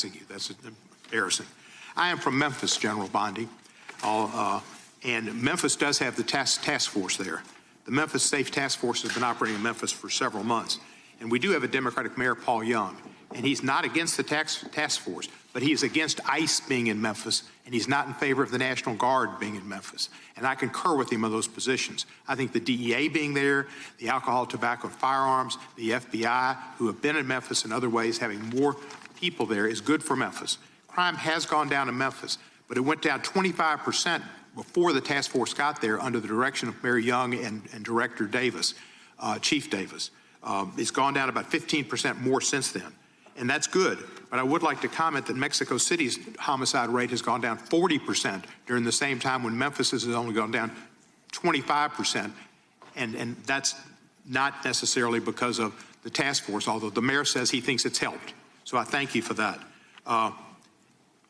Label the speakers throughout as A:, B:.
A: you. That's embarrassing. I am from Memphis, General Bondi, and Memphis does have the task force there. The Memphis Safe Task Force has been operating in Memphis for several months, and we do have a Democratic mayor, Paul Young, and he's not against the task force, but he is against ICE being in Memphis, and he's not in favor of the National Guard being in Memphis. And I concur with him on those positions. I think the DEA being there, the alcohol, tobacco, and firearms, the FBI, who have been in Memphis in other ways, having more people there is good for Memphis. Crime has gone down in Memphis, but it went down 25% before the task force got there under the direction of Mayor Young and Director Davis, Chief Davis. It's gone down about 15% more since then. And that's good. But I would like to comment that Mexico City's homicide rate has gone down 40% during the same time when Memphis has only gone down 25%. And that's not necessarily because of the task force, although the mayor says he thinks it's helped. So I thank you for that.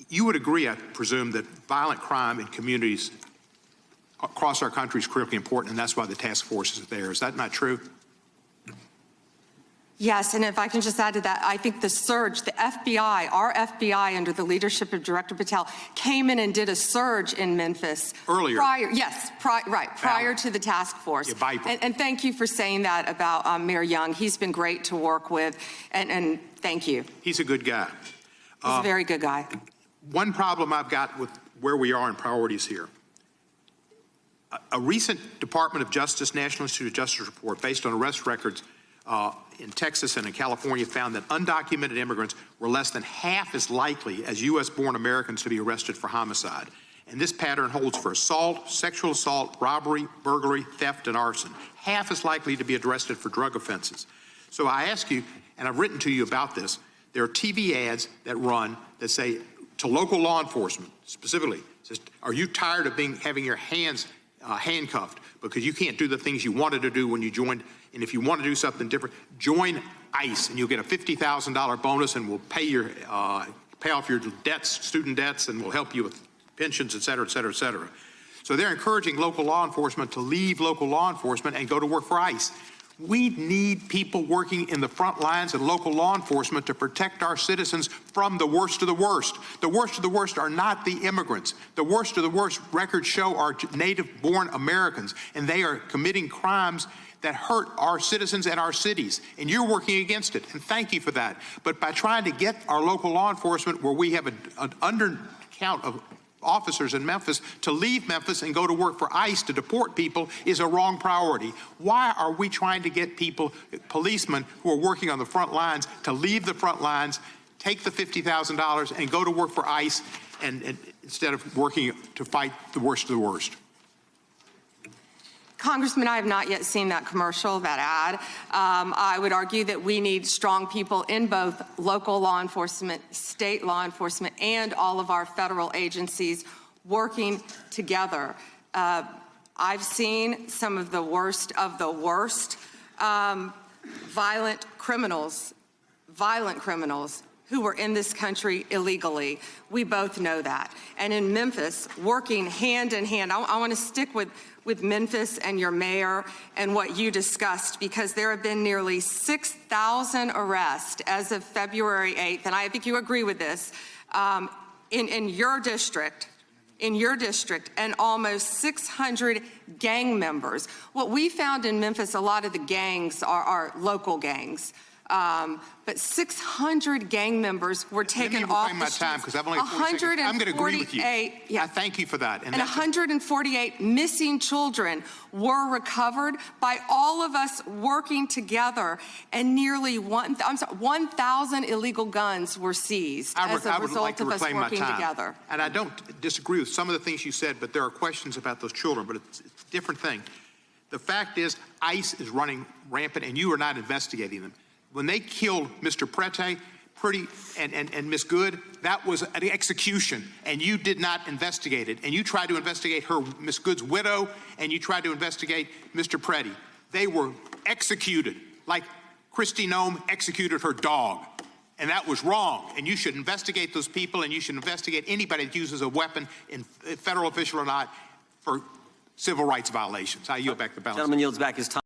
A: You would agree, I presume, that violent crime in communities across our country is critically important, and that's why the task force is there. Is that not true?
B: Yes, and if I can just add to that, I think the surge, the FBI, our FBI under the leadership of Director Patel, came in and did a surge in Memphis.
A: Earlier.
B: Prior to the task force.
A: Yeah,
B: and thank you for saying that about Mayor Young. He's been great to work with, and thank you.
A: He's a good guy.
B: He's a very good guy.
A: One problem I've got with where we are in priorities here. A recent Department of Justice, National Institute of Justice report based on arrest records in Texas and in California found that undocumented immigrants were less than half as likely as U.S.-born Americans to be arrested for homicide. And this pattern holds for assault, sexual assault, robbery, burglary, theft, and arson. Half as likely to be arrested for drug offenses. So I ask you, and I've written to you about this, there are TV ads that run that say to local law enforcement, specifically, says, are you tired of having your hands handcuffed because you can't do the things you wanted to do when you joined? And if you want to do something different, join ICE and you'll get a $50,000 bonus and we'll pay off your debts, student debts, and we'll help you with pensions, et cetera, et cetera, et cetera. So they're encouraging local law enforcement to leave local law enforcement and go to work for ICE. We need people working in the front lines and local law enforcement to protect our citizens from the worst of the worst. The worst of the worst are not the immigrants. The worst of the worst, records show, are native-born Americans, and they are committing crimes that hurt our citizens and our cities, and you're working against it, and thank you for that. But by trying to get our local law enforcement, where we have an undercount of officers in Memphis, to leave Memphis and go to work for ICE to deport people is a wrong priority. Why are we trying to get people, policemen who are working on the front lines, to leave the front lines, take the $50,000 and go to work for ICE and instead of working to fight the worst of the worst?
B: Congressman, I have not yet seen that commercial, that ad. I would argue that we need strong people in both local law enforcement, state law enforcement, and all of our federal agencies working together. I've seen some of the worst violent criminals who were in this country illegally. We both know that. And in Memphis, working hand in hand, I want to stick with Memphis and your mayor and what you discussed, because there have been nearly 6,000 arrests as of February 8th, and I think you agree with this, in your district, and almost 600 gang members. What we found in Memphis, a lot of the gangs are local gangs. But 600 gang members were taken off the streets.
A: Time, because I've only 40 seconds. I'm going to agree with you.
B: Yeah.
A: I thank you for that.
B: And 148 missing children were recovered by all of us working together, and nearly 1,000 illegal guns were seized as a result of us working together.
A: And I don't disagree with some of the things you said, but there are questions about those children, but it's a different thing. The fact is, ICE is running rampant, and you are not investigating them. When they killed Mr. Prete and Miss Good, that was an execution, and you did not investigate it. And you tried to investigate Miss Good's widow, and you tried to investigate Mr. Prete. They were executed like Kristi Noem executed her dog. And that was wrong. And you should investigate those people, and you should investigate anybody that uses a weapon, in federal official or not, for civil rights violations. I yield back the balance.
C: Gentleman yields back his time.